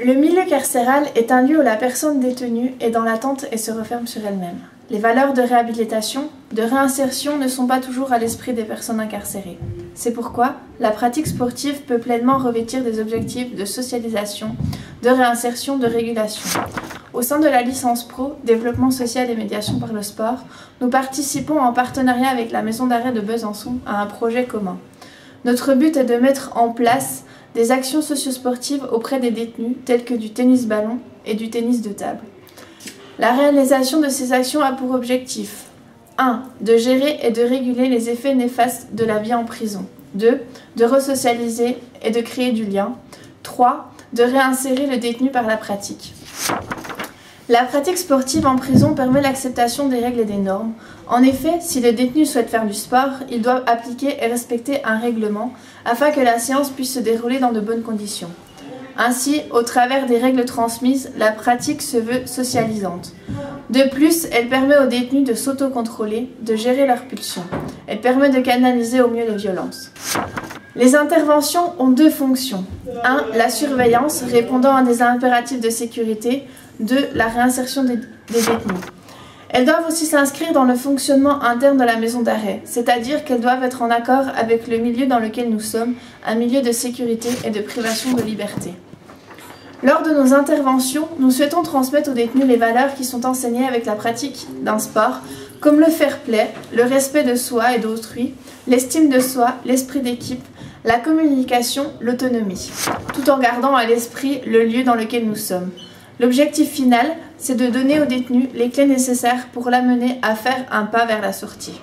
Le milieu carcéral est un lieu où la personne détenue est dans l'attente et se referme sur elle-même. Les valeurs de réhabilitation, de réinsertion ne sont pas toujours à l'esprit des personnes incarcérées. C'est pourquoi la pratique sportive peut pleinement revêtir des objectifs de socialisation, de réinsertion, de régulation. Au sein de la licence pro, développement social et médiation par le sport, nous participons en partenariat avec la maison d'arrêt de Besançon à un projet commun. Notre but est de mettre en place des actions socio-sportives auprès des détenus telles que du tennis-ballon et du tennis de table. La réalisation de ces actions a pour objectif 1. De gérer et de réguler les effets néfastes de la vie en prison. 2. De resocialiser et de créer du lien. 3. De réinsérer le détenu par la pratique. La pratique sportive en prison permet l'acceptation des règles et des normes. En effet, si le détenu souhaite faire du sport, il doit appliquer et respecter un règlement afin que la séance puisse se dérouler dans de bonnes conditions. Ainsi, au travers des règles transmises, la pratique se veut socialisante. De plus, elle permet aux détenus de s'autocontrôler, de gérer leurs pulsions. Elle permet de canaliser au mieux les violences. Les interventions ont deux fonctions. 1. La surveillance, répondant à des impératifs de sécurité. 2. La réinsertion des détenus. Elles doivent aussi s'inscrire dans le fonctionnement interne de la maison d'arrêt, c'est-à-dire qu'elles doivent être en accord avec le milieu dans lequel nous sommes, un milieu de sécurité et de privation de liberté. Lors de nos interventions, nous souhaitons transmettre aux détenus les valeurs qui sont enseignées avec la pratique d'un sport, comme le fair play, le respect de soi et d'autrui, l'estime de soi, l'esprit d'équipe, la communication, l'autonomie, tout en gardant à l'esprit le lieu dans lequel nous sommes. L'objectif final, c'est de donner aux détenus les clés nécessaires pour l'amener à faire un pas vers la sortie.